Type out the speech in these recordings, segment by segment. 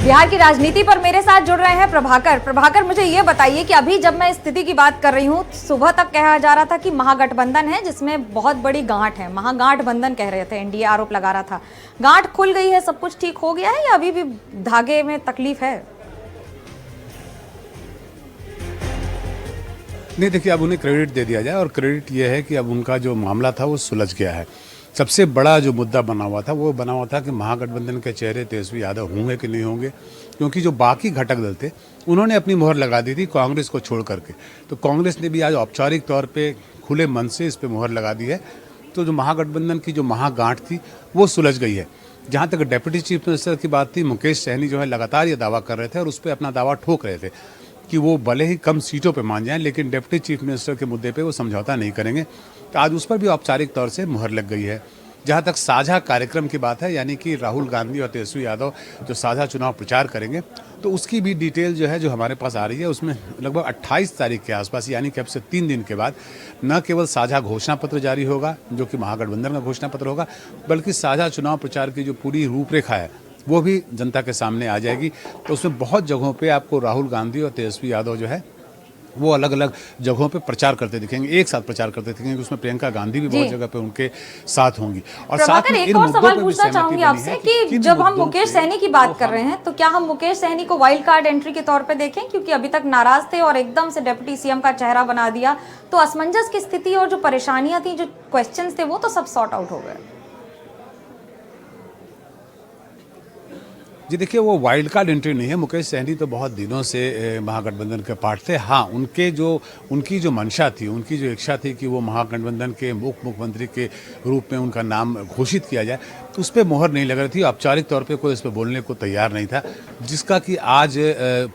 बिहार की राजनीति पर मेरे साथ जुड़ रहे हैं प्रभाकर, मुझे ये बताइए कि अभी जब मैं स्थिति की बात कर रही हूँ, सुबह तक कहा जा रहा था कि महागठबंधन है जिसमें बहुत बड़ी गांठ है, महागाठबंधन कह रहे थे, एनडीए आरोप लगा रहा था। गांठ खुल गई है, सब कुछ ठीक हो गया है या अभी भी धागे में तकलीफ है? नहीं, देखिए, अब उन्हें क्रेडिट दे दिया जाए और क्रेडिट ये है कि अब उनका जो मामला था वो सुलझ गया है। सबसे बड़ा जो मुद्दा बना हुआ था वो बना हुआ था कि महागठबंधन के चेहरे तेजस्वी यादव होंगे कि नहीं होंगे, क्योंकि जो बाकी घटक दल थे उन्होंने अपनी मोहर लगा दी थी कांग्रेस को छोड़ करके। तो कांग्रेस ने भी आज औपचारिक तौर पे खुले मन से इस पर मोहर लगा दी है। तो जो महागठबंधन की जो महागांठ थी वो सुलझ गई है। जहाँ तक डिप्टी चीफ मिनिस्टर की बात थी, मुकेश सहनी जो है लगातार ये दावा कर रहे थे और उस पर अपना दावा ठोक रहे थे कि वो भले ही कम सीटों पे मान जाएं लेकिन डिप्टी चीफ मिनिस्टर के मुद्दे पे वो समझौता नहीं करेंगे। तो आज उस पर भी औपचारिक तौर से मुहर लग गई है। जहाँ तक साझा कार्यक्रम की बात है, यानी कि राहुल गांधी और तेजस्वी यादव जो साझा चुनाव प्रचार करेंगे, तो उसकी भी डिटेल जो है जो हमारे पास आ रही है, उसमें लगभग 28 तारीख के आसपास, यानी कि अब से 3 दिन के बाद न केवल साझा घोषणा पत्र जारी होगा जो कि महागठबंधन का घोषणा पत्र होगा, बल्कि साझा चुनाव प्रचार की जो पूरी रूपरेखा है वो भी जनता के सामने आ जाएगी। तो उसमें बहुत जगहों पे आपको राहुल गांधी और तेजस्वी यादव जो है वो अलग अलग जगहों पे प्रचार करते दिखेंगे, एक साथ प्रचार करते दिखेंगे। उसमें प्रियंका गांधी भी बहुत जगह पे उनके साथ होंगी। और साथ में एक और सवाल पूछना चाहूंगी आपसे कि जब हम मुकेश सहनी की बात कर रहे हैं तो क्या हम मुकेश सहनी को वाइल्ड कार्ड एंट्री के तौर पे देखें, क्योंकि अभी तक नाराज थे और एकदम से डिप्टी सीएम का चेहरा बना दिया, तो असमंजस की स्थिति और जो परेशानियां थी, जो क्वेश्चन थे, वो तो सब सॉर्ट आउट हो गए? जी देखिए, वो वाइल्ड कार्ड एंट्री नहीं है। मुकेश सहनी तो बहुत दिनों से महागठबंधन के पार्ट थे। हाँ, उनकी जो मंशा थी, उनकी जो इच्छा थी कि वो महागठबंधन के मुख्यमंत्री के रूप में उनका नाम घोषित किया जाए, तो उस पर मोहर नहीं लग रही थी। औपचारिक तौर पे कोई इस पर बोलने को तैयार नहीं था, जिसका कि आज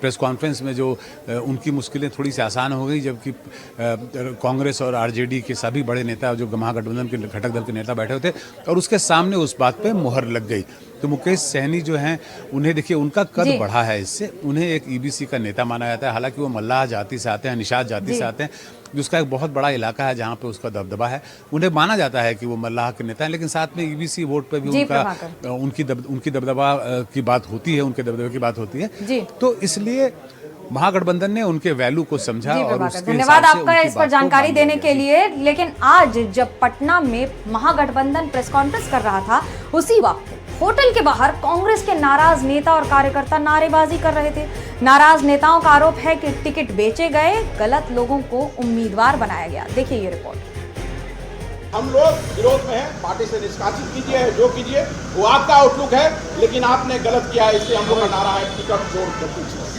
प्रेस कॉन्फ्रेंस में जो उनकी मुश्किलें थोड़ी सी आसान हो गई, जबकि कांग्रेस और आरजेडी के सभी बड़े नेता जो महागठबंधन के घटक दल के नेता बैठे होते और उसके सामने उस बात पर मोहर लग गई। तो मुकेश सहनी जो हैं, उन्हें देखिए, उनका कद बढ़ा है, इससे उन्हें एक ईबीसी का नेता माना जाता है। हालांकि वो मल्लाह जाति से आते हैं, निषाद जाति से आते हैं, जिसका एक बहुत बड़ा इलाका है जहाँ पे उसका दबदबा है। उन्हें माना जाता है कि वो मल्लाह के नेता हैं, लेकिन साथ में ईबीसी वोट पे भी उनकी दबदबा की बात होती है, उनके दबदबे की बात होती है। तो इसलिए महागठबंधन ने उनके वैल्यू को समझा। और धन्यवाद आपका इस पर जानकारी देने के लिए। लेकिन आज जब पटना में महागठबंधन प्रेस कॉन्फ्रेंस कर रहा था, उसी वक्त होटल के बाहर कांग्रेस के नाराज नेता और कार्यकर्ता नारेबाजी कर रहे थे। नाराज नेताओं का आरोप है कि टिकट बेचे गए, गलत लोगों को उम्मीदवार बनाया गया। देखिए ये रिपोर्ट। हम लोग विरोध में हैं, पार्टी से निष्कासित कीजिए, जो कीजिए वो आपका आउटलुक है, लेकिन आपने गलत किया है, इसलिए हम लोग का नारा है टिकट चोर दीजिए।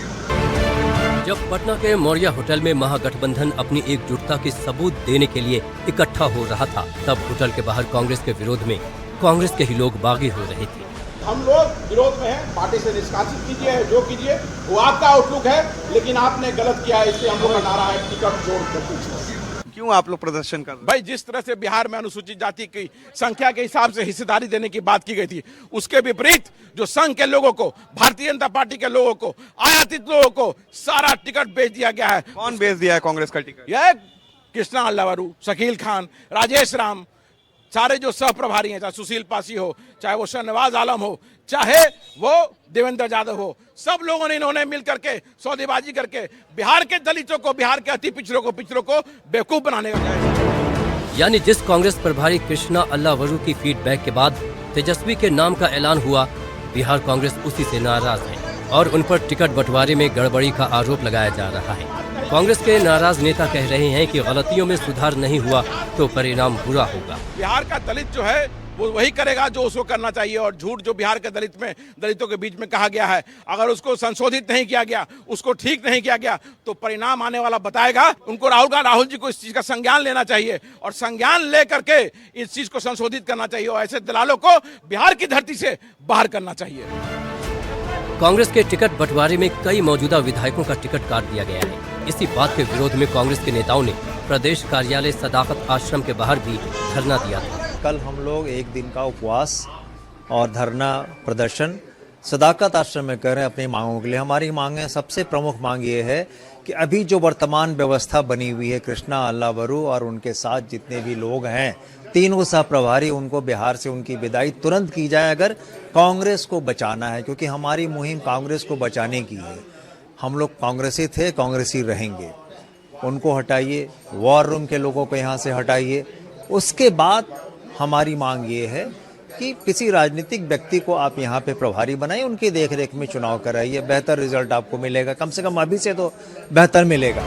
जब पटना के मौर्या होटल में महागठबंधन अपनी एकजुटता के सबूत देने के लिए इकट्ठा हो रहा था, तब होटल के बाहर कांग्रेस के विरोध में कांग्रेस के ही लोग बागी हो रहे थे। हम लोग विरोध में हैं, पार्टी से निष्कासित कीजिए, जो कीजिए वो आपका आउटलुक है, लेकिन आपने गलत किया है, इसलिए हम लोग का नारा है टिकट चोर दीजिए। क्यों आप लोग प्रदर्शन कर रहे हैं? भाई, जिस तरह से बिहार में अनुसूचित जाति की संख्या के हिसाब से हिस्सेदारी देने की बात की गई थी, उसके विपरीत जो संघ के लोगों को, भारतीय जनता पार्टी के लोगों को, आयातित लोगों को सारा टिकट बेच दिया गया है। कौन बेच दिया है कांग्रेस का टिकट? यह कृष्णा अल्लावरू, शकील खान, राजेश राम, सारे जो सह प्रभारी हैं, चाहे सुशील पासी हो, चाहे वो शहनवाज आलम हो, चाहे वो देवेंद्र यादव हो, सब लोगों ने इन्होंने मिल करके सौदेबाजी करके बिहार के दलितों को, बिहार के अति पिछड़ों को बेवकूफ बनाने का प्रयास। यानी जिस कांग्रेस प्रभारी कृष्णा अल्लावरू की फीडबैक के बाद तेजस्वी के नाम का ऐलान हुआ, बिहार कांग्रेस उसी से नाराज है और उन पर टिकट बंटवारे में गड़बड़ी का आरोप लगाया जा रहा है। कांग्रेस के नाराज नेता कह रहे हैं कि गलतियों में सुधार नहीं हुआ तो परिणाम बुरा होगा। बिहार का दलित जो है वो वही करेगा जो उसको करना चाहिए, और झूठ जो बिहार के दलितों के बीच में कहा गया है, अगर उसको संशोधित नहीं किया गया, उसको ठीक नहीं किया गया, तो परिणाम आने वाला बताएगा। उनको राहुल जी को इस चीज का संज्ञान लेना चाहिए और संज्ञान लेकर के इस चीज को संशोधित करना चाहिए और ऐसे दलालों को बिहार की धरती से बाहर करना चाहिए। कांग्रेस के टिकट बंटवारे में कई मौजूदा विधायकों का टिकट काट दिया गया है। इसी बात के विरोध में कांग्रेस के नेताओं ने प्रदेश कार्यालय सदाकत आश्रम के बाहर भी धरना दिया था। कल हम लोग एक दिन का उपवास और धरना प्रदर्शन सदाकत आश्रम में कह रहे हैं अपनी मांगों के लिए। हमारी मांगें, सबसे प्रमुख मांग ये है कि अभी जो वर्तमान व्यवस्था बनी हुई है, कृष्णा अल्लावरू और उनके साथ जितने भी लोग हैं, तीनों सह प्रभारी, उनको बिहार से उनकी विदाई तुरंत की जाए अगर कांग्रेस को बचाना है, क्योंकि हमारी मुहिम कांग्रेस को बचाने की है। हम लोग कांग्रेसी थे, कांग्रेसी रहेंगे। उनको हटाइए, वॉर रूम के लोगों को यहाँ से हटाइए। उसके बाद हमारी मांग ये है कि किसी राजनीतिक व्यक्ति को आप यहाँ पे प्रभारी बनाइए, उनकी देखरेख में चुनाव कराइए, बेहतर रिजल्ट आपको मिलेगा, कम से कम अभी से तो बेहतर मिलेगा।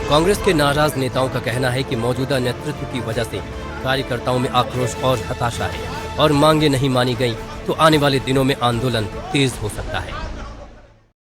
कांग्रेस के नाराज नेताओं का कहना है कि मौजूदा नेतृत्व की वजह से कार्यकर्ताओं में आक्रोश और हताशा है और मांगे नहीं मानी गई तो आने वाले दिनों में आंदोलन तेज हो सकता है।